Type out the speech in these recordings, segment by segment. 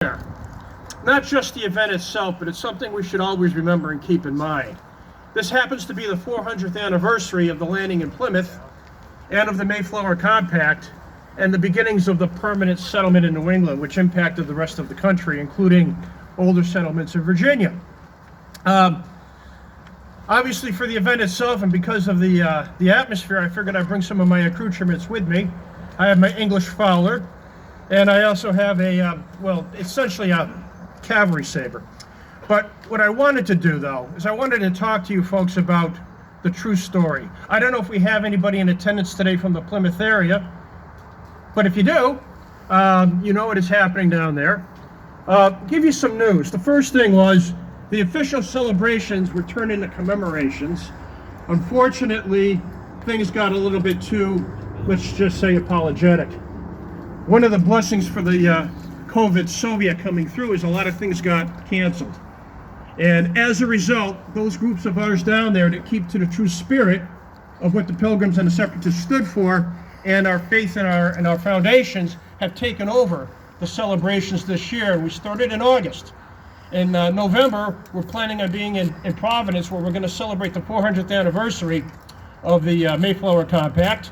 Not just the event itself, but it's something we should always remember and keep in mind. This happens to be the 400th anniversary of the landing in Plymouth and of the Mayflower Compact and the beginnings of the permanent settlement in New England, which impacted the rest of the country, including older settlements in Virginia. Obviously, for the event itself and because of the atmosphere, I figured I'd bring some of my accoutrements with me. I have my English fowler, and I also have essentially a cavalry saber. But what I wanted to do, though, is I wanted to talk to you folks about the true story. I don't know if we have anybody in attendance today from the Plymouth area, but if you do, you know what is happening down there. Give you some news. The first thing was the official celebrations were turned into commemorations. Unfortunately, things got a little bit too, let's just say, apologetic. One of the blessings for the COVID Soviet coming through is a lot of things got canceled. And as a result, those groups of ours down there that keep to the true spirit of what the Pilgrims and the Separatists stood for and our faith and our foundations have taken over the celebrations this year. We started in August. In November, we're planning on being in Providence, where we're going to celebrate the 400th anniversary of the Mayflower Compact,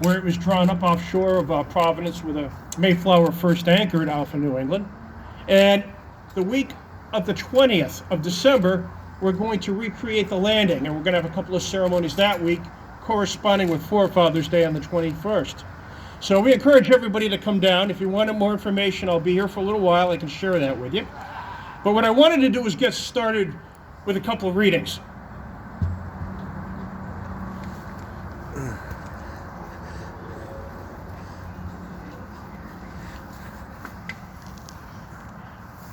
where it was drawn up offshore of Providence with a Mayflower first anchored off of New England. And the week of the 20th of December, we're going to recreate the landing, and we're going to have a couple of ceremonies that week corresponding with Forefathers Day on the 21st. So we encourage everybody to come down. If you wanted more information, I'll be here for a little while. I can share that with you. But what I wanted to do was get started with a couple of readings.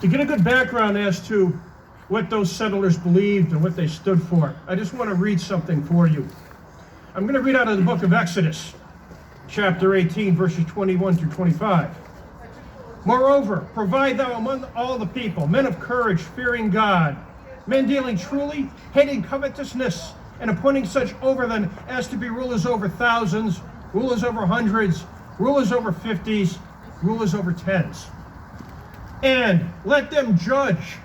To get a good background as to what those settlers believed and what they stood for, I just want to read something for you. I'm going to read out of the book of Exodus, chapter 18, verses 21 through 25. Moreover, provide thou among all the people men of courage, fearing God, men dealing truly, hating covetousness, and appointing such over them as to be rulers over thousands, rulers over hundreds, rulers over fifties, rulers over tens. And let them judge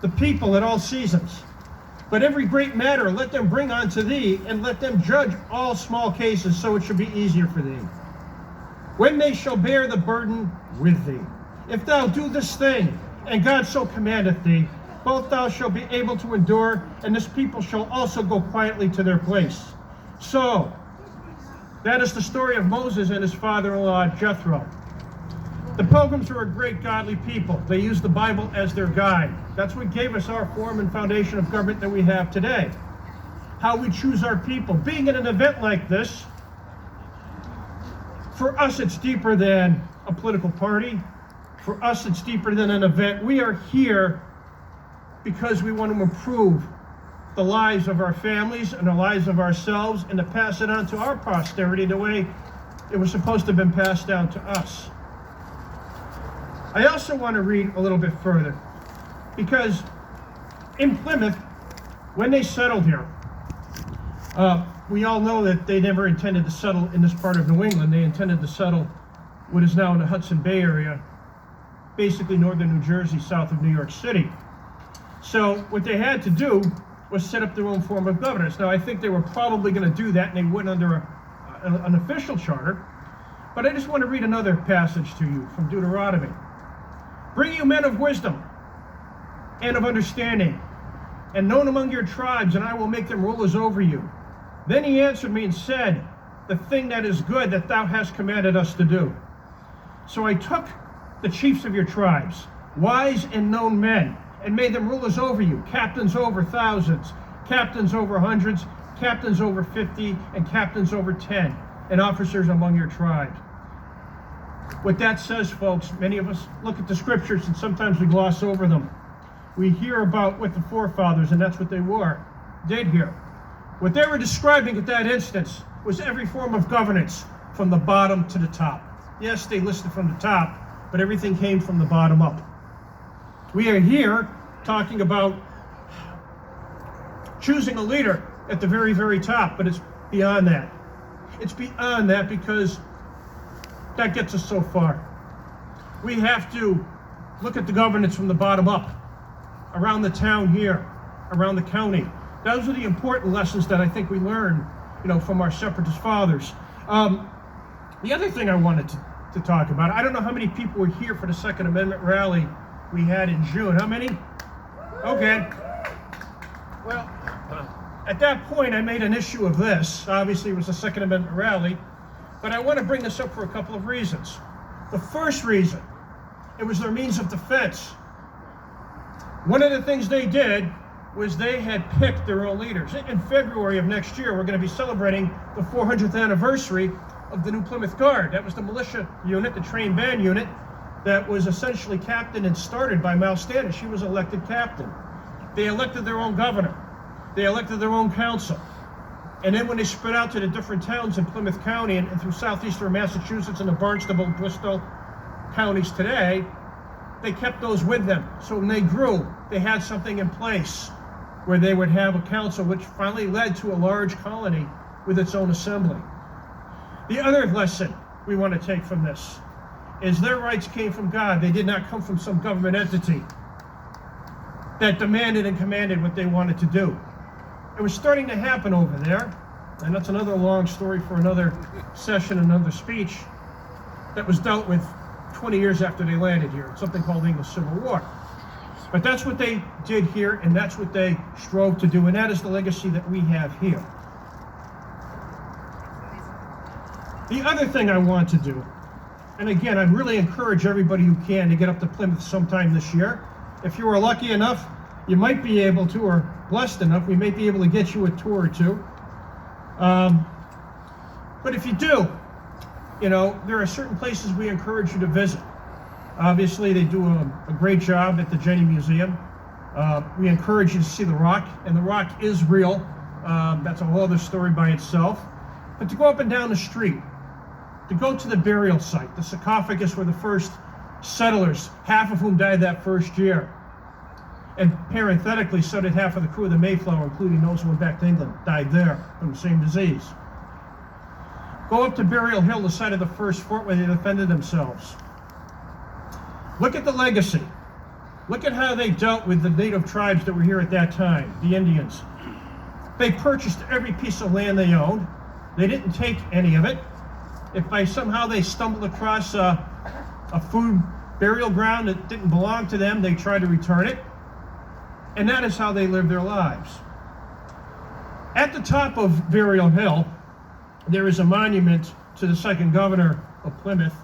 the people at all seasons. But every great matter let them bring unto thee, and let them judge all small cases, so it shall be easier for thee. When they shall bear the burden with thee. If thou do this thing, and God so commandeth thee, both thou shalt be able to endure, and this people shall also go quietly to their place. So, that is the story of Moses and his father-in-law Jethro. The Pilgrims were a great godly people. They used the Bible as their guide. That's what gave us our form and foundation of government that we have today. How we choose our people. Being at an event like this, for us it's deeper than a political party. For us it's deeper than an event. We are here because we want to improve the lives of our families and the lives of ourselves, and to pass it on to our posterity the way it was supposed to have been passed down to us. I also want to read a little bit further, because in Plymouth, when they settled here, we all know that they never intended to settle in this part of New England. They intended to settle what is now in the Hudson Bay area, basically northern New Jersey, south of New York City. So what they had to do was set up their own form of governance. Now, I think they were probably going to do that, and they went under an official charter. But I just want to read another passage to you from Deuteronomy. Bring you men of wisdom and of understanding, and known among your tribes, and I will make them rulers over you. Then he answered me and said, the thing that is good that thou hast commanded us to do. So I took the chiefs of your tribes, wise and known men, and made them rulers over you, captains over thousands, captains over hundreds, captains over 50, and captains over 10, and officers among your tribes. What that says, folks, many of us look at the scriptures and sometimes we gloss over them. We hear about what the forefathers, and that's what they did here. What they were describing at that instance was every form of governance from the bottom to the top. Yes, they listed from the top, but everything came from the bottom up. We are here talking about choosing a leader at the very, very top, but it's beyond that. It's beyond that because that gets us so far. We have to Look at the governance from the bottom up, around the town here, around the county. Those are the important lessons that I think we learn, from our separatist fathers. The other thing I wanted to talk about, I don't know how many people were here for the Second Amendment rally we had in June. How many? Okay. Well, at that point, I made an issue of this. Obviously, it was a Second Amendment rally, but I want to bring this up for a couple of reasons. The first reason, it was their means of defense. One of the things they did was they had picked their own leaders. In February of next year, we're going to be celebrating the 400th anniversary of the New Plymouth Guard. That was the militia unit, the trained band unit, that was essentially captained and started by Mal Standish. She was elected captain. They elected their own governor. They elected their own council. And then when they spread out to the different towns in Plymouth County and through southeastern Massachusetts and the Barnstable, Bristol counties today, they kept those with them. So when they grew, they had something in place where they would have a council, which finally led to a large colony with its own assembly. The other lesson we want to take from this is their rights came from God. They did not come from some government entity that demanded and commanded what they wanted to do. It was starting to happen over there, and that's another long story for another session, another speech, that was dealt with 20 years after they landed here. It's something called the English Civil War. But that's what they did here, and that's what they strove to do, and that is the legacy that we have here. The other thing I want to do, and again, I'd really encourage everybody who can to get up to Plymouth sometime this year. If you were lucky enough, you might be able to, or blessed enough, we may be able to get you a tour or two. But if you do, there are certain places we encourage you to visit. Obviously, they do a great job at the Jenny Museum. We encourage you to see the Rock, and the Rock is real. That's a whole other story by itself. But to go up and down the street, to go to the burial site, the sarcophagus where the first settlers, half of whom died that first year, and parenthetically, so did half of the crew of the Mayflower, including those who went back to England, died there from the same disease. Go up to Burial Hill, the site of the first fort where they defended themselves. Look at the legacy. Look at how they dealt with the native tribes that were here at that time, the Indians. They purchased every piece of land they owned. They didn't take any of it. If by somehow they stumbled across a food burial ground that didn't belong to them, they tried to return it. And that is how they lived their lives. At the top of Burial Hill, there is a monument to the second governor of Plymouth.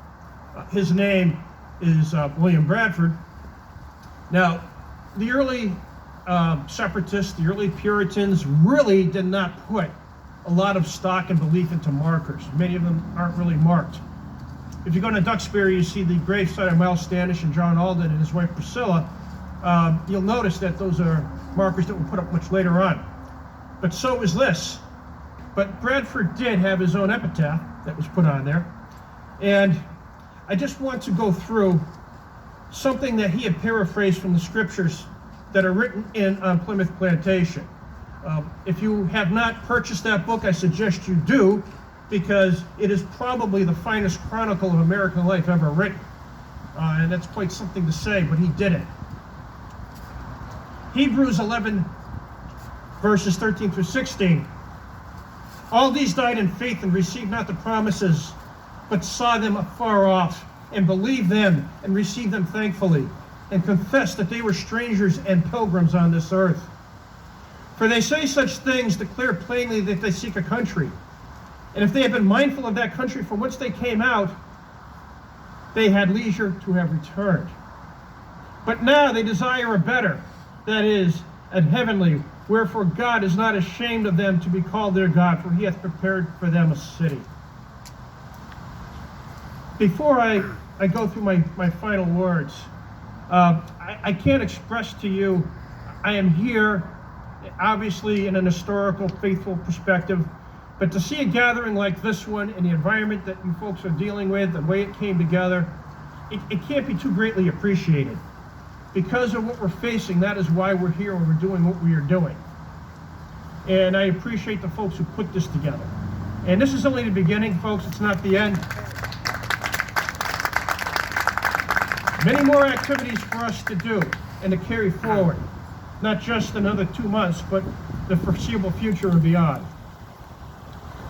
His name is William Bradford. Now, the early separatists, the early Puritans really did not put a lot of stock and belief into markers. Many of them aren't really marked. If you go to Duxbury, you see the gravesite of Miles Standish and John Alden and his wife Priscilla. You'll notice that those are markers that were put up much later on. But so is this. But Bradford did have his own epitaph that was put on there. And I just want to go through something that he had paraphrased from the scriptures that are written in on Plymouth Plantation. If you have not purchased that book, I suggest you do, because it is probably the finest chronicle of American life ever written. And that's quite something to say, but he did it. Hebrews 11, verses 13 through 16. All these died in faith and received not the promises, but saw them afar off, and believed them, and received them thankfully, and confessed that they were strangers and pilgrims on this earth. For they say such things, declare plainly that they seek a country. And if they had been mindful of that country from which they came out, they had leisure to have returned. But now they desire a better, that is, a heavenly, wherefore God is not ashamed of them to be called their God, for he hath prepared for them a city. Before I go through my final words, I can't express to you, I am here, obviously in an historical, faithful perspective, but to see a gathering like this one in the environment that you folks are dealing with, the way it came together, it can't be too greatly appreciated. Because of what we're facing, that is why we're here and we're doing what we are doing. And I appreciate the folks who put this together. And this is only the beginning, folks, it's not the end. Many more activities for us to do and to carry forward, not just another 2 months, but the foreseeable future and beyond.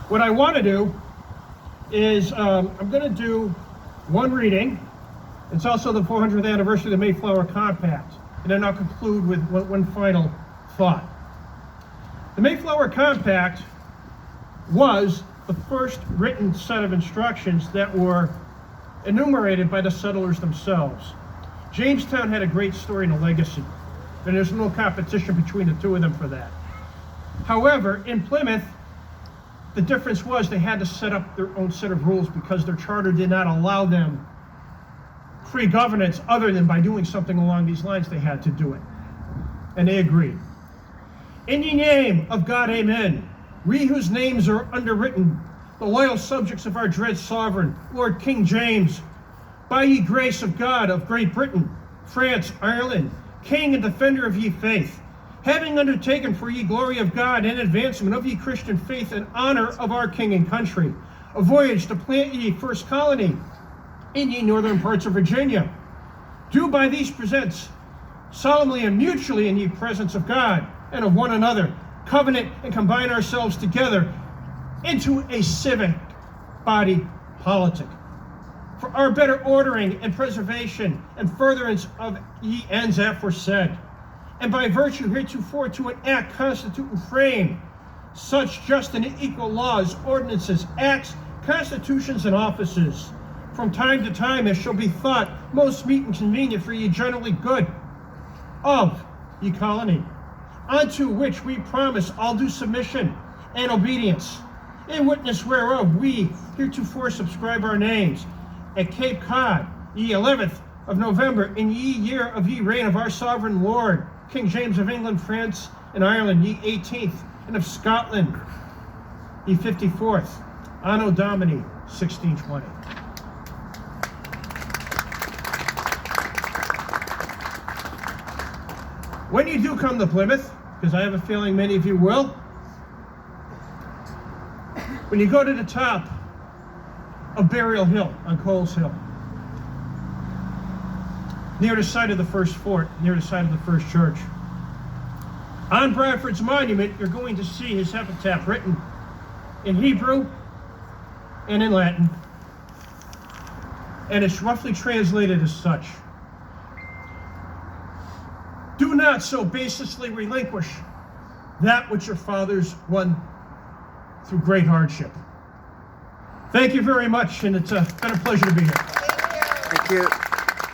What I want to do is I'm going to do one reading. It's also the 400th anniversary of the Mayflower Compact, and then I'll conclude with one final thought. The Mayflower Compact was the first written set of instructions that were enumerated by the settlers themselves. Jamestown had a great story and a legacy, and there's no competition between the two of them for that. However, in Plymouth, the difference was they had to set up their own set of rules because their charter did not allow them free governance other than by doing something along these lines. They had to do it. And they agreed. In ye name of God, amen. We whose names are underwritten, the loyal subjects of our dread sovereign, Lord King James, by ye grace of God of Great Britain, France, Ireland, King and defender of ye faith, having undertaken for ye glory of God and advancement of ye Christian faith and honor of our king and country, a voyage to plant ye first colony in ye northern parts of Virginia, do by these presents, solemnly and mutually in ye presence of God and of one another, covenant and combine ourselves together into a civic body politic, for our better ordering and preservation and furtherance of ye ends aforesaid, and by virtue heretofore to enact, constitute, and frame such just and equal laws, ordinances, acts, constitutions, and offices, from time to time as shall be thought most meet and convenient for ye generally good of ye colony, unto which we promise all due submission and obedience, in witness whereof we heretofore subscribe our names at Cape Cod, ye 11th of November, in ye year of ye reign of our sovereign Lord, King James of England, France, and Ireland, ye 18th, and of Scotland, ye 54th, Anno Domini 1620. When you do come to Plymouth, because I have a feeling many of you will, when you go to the top of Burial Hill on Coles Hill, near the site of the first fort, near the site of the first church, on Bradford's monument, you're going to see his epitaph written in Hebrew and in Latin, and it's roughly translated as such: do not so baselessly relinquish that which your fathers won through great hardship. Thank you very much, and it's been a pleasure to be here. Thank you.